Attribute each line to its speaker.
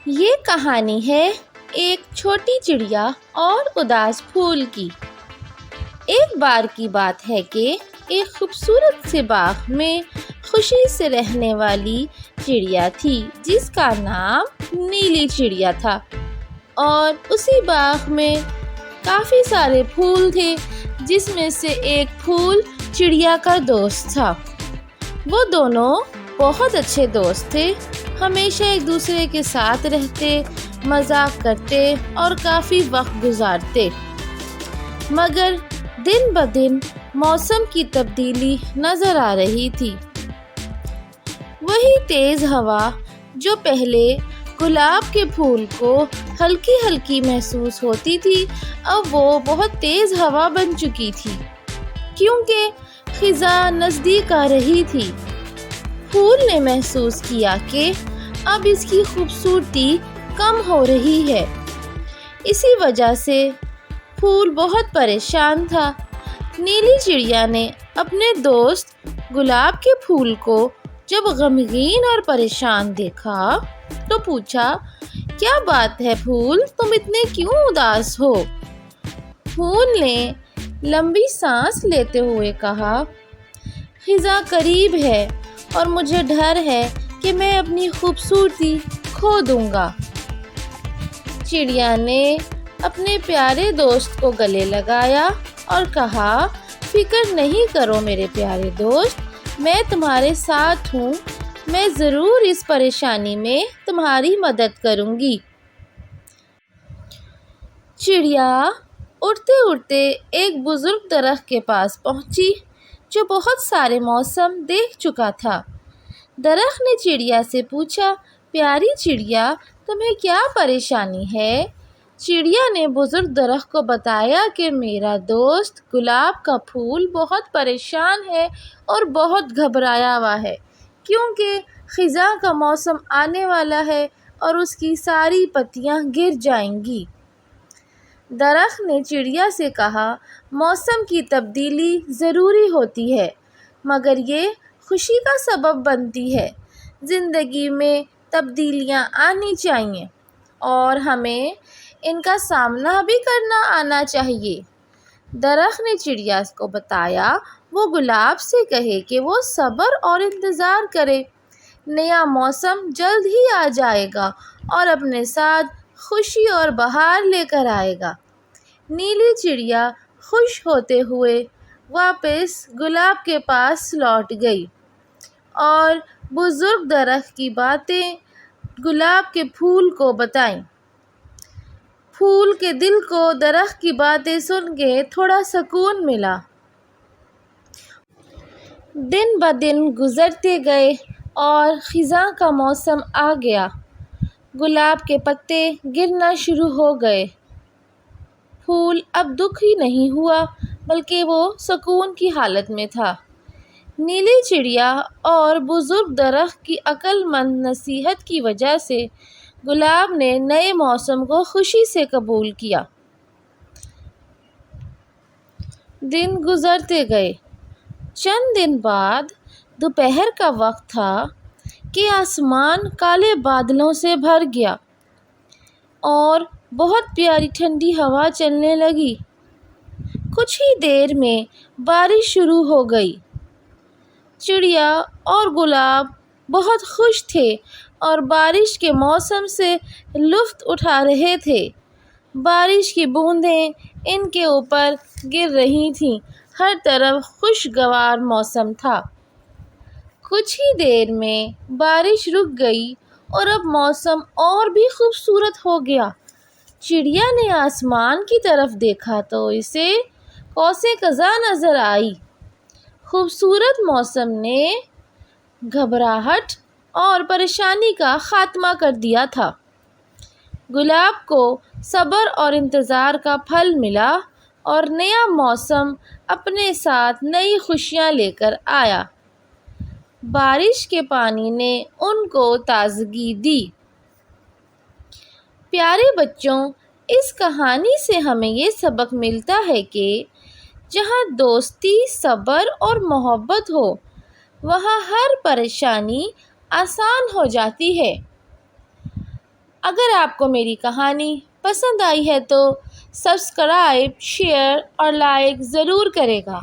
Speaker 1: یہ کہانی ہے ایک چھوٹی چڑیا اور اداس پھول کی۔ ایک بار کی بات ہے کہ ایک خوبصورت سے باغ میں خوشی سے رہنے والی چڑیا تھی جس کا نام نیلی چڑیا تھا، اور اسی باغ میں کافی سارے پھول تھے جس میں سے ایک پھول چڑیا کا دوست تھا۔ وہ دونوں بہت اچھے دوست تھے، ہمیشہ ایک دوسرے کے ساتھ رہتے، مذاق کرتے اور کافی وقت گزارتے۔ مگر دن بدن موسم کی تبدیلی نظر آ رہی تھی۔ وہی تیز ہوا جو پہلے گلاب کے پھول کو ہلکی ہلکی محسوس ہوتی تھی، اب وہ بہت تیز ہوا بن چکی تھی کیونکہ خزاں نزدیک آ رہی تھی۔ پھول نے محسوس کیا کہ اب اس کی خوبصورتی کم ہو رہی ہے، اسی وجہ سے پھول بہت پریشان تھا۔ نیلی چڑیا نے اپنے دوست گلاب کے پھول کو جب غمگین اور پریشان دیکھا تو پوچھا، کیا بات ہے پھول، تم اتنے کیوں اداس ہو؟ پھول نے لمبی سانس لیتے ہوئے کہا، خزاں قریب ہے اور مجھے ڈر ہے کہ میں اپنی خوبصورتی کھو دوں گا۔ چڑیا نے اپنے پیارے دوست کو گلے لگایا اور کہا، فکر نہیں کرو میرے پیارے دوست، میں تمہارے ساتھ ہوں، میں ضرور اس پریشانی میں تمہاری مدد کروں گی۔ چڑیا اڑتے اڑتے ایک بزرگ درخت کے پاس پہنچی جو بہت سارے موسم دیکھ چکا تھا۔ درخت نے چڑیا سے پوچھا، پیاری چڑیا، تمہیں کیا پریشانی ہے؟ چڑیا نے بزرگ درخت کو بتایا کہ میرا دوست گلاب کا پھول بہت پریشان ہے اور بہت گھبرایا ہوا ہے کیونکہ خزاں کا موسم آنے والا ہے اور اس کی ساری پتیاں گر جائیں گی۔ درخت نے چڑیا سے کہا، موسم کی تبدیلی ضروری ہوتی ہے مگر یہ خوشی کا سبب بنتی ہے۔ زندگی میں تبدیلیاں آنی چاہیے اور ہمیں ان کا سامنا بھی کرنا آنا چاہیے۔ درخت نے چڑیا کو بتایا وہ گلاب سے کہے کہ وہ صبر اور انتظار کرے، نیا موسم جلد ہی آ جائے گا اور اپنے ساتھ خوشی اور بہار لے کر آئے گا۔ نیلی چڑیا خوش ہوتے ہوئے واپس گلاب کے پاس لوٹ گئی اور بزرگ درخت کی باتیں گلاب کے پھول کو بتائیں۔ پھول کے دل کو درخت کی باتیں سن کے تھوڑا سکون ملا۔ دن بدن گزرتے گئے اور خزاں کا موسم آ گیا۔ گلاب کے پتے گرنا شروع ہو گئے۔ پھول اب دکھی نہیں ہوا بلکہ وہ سکون کی حالت میں تھا۔ نیلی چڑیا اور بزرگ درخت کی عقل مند نصیحت کی وجہ سے گلاب نے نئے موسم کو خوشی سے قبول کیا۔ دن گزرتے گئے۔ چند دن بعد دوپہر کا وقت تھا کہ آسمان کالے بادلوں سے بھر گیا اور بہت پیاری ٹھنڈی ہوا چلنے لگی۔ کچھ ہی دیر میں بارش شروع ہو گئی۔ چڑیا اور گلاب بہت خوش تھے اور بارش کے موسم سے لطف اٹھا رہے تھے۔ بارش کی بوندیں ان کے اوپر گر رہی تھیں، ہر طرف خوشگوار موسم تھا۔ کچھ ہی دیر میں بارش رک گئی اور اب موسم اور بھی خوبصورت ہو گیا۔ چڑیا نے آسمان کی طرف دیکھا تو اسے قوس قزح نظر آئی۔ خوبصورت موسم نے گھبراہٹ اور پریشانی کا خاتمہ کر دیا تھا۔ گلاب کو صبر اور انتظار کا پھل ملا اور نیا موسم اپنے ساتھ نئی خوشیاں لے کر آیا۔ بارش کے پانی نے ان کو تازگی دی۔ پیارے بچوں، اس کہانی سے ہمیں یہ سبق ملتا ہے کہ جہاں دوستی، صبر اور محبت ہو وہاں ہر پریشانی آسان ہو جاتی ہے۔ اگر آپ کو میری کہانی پسند آئی ہے تو سبسکرائب، شیئر اور لائک ضرور کرے گا۔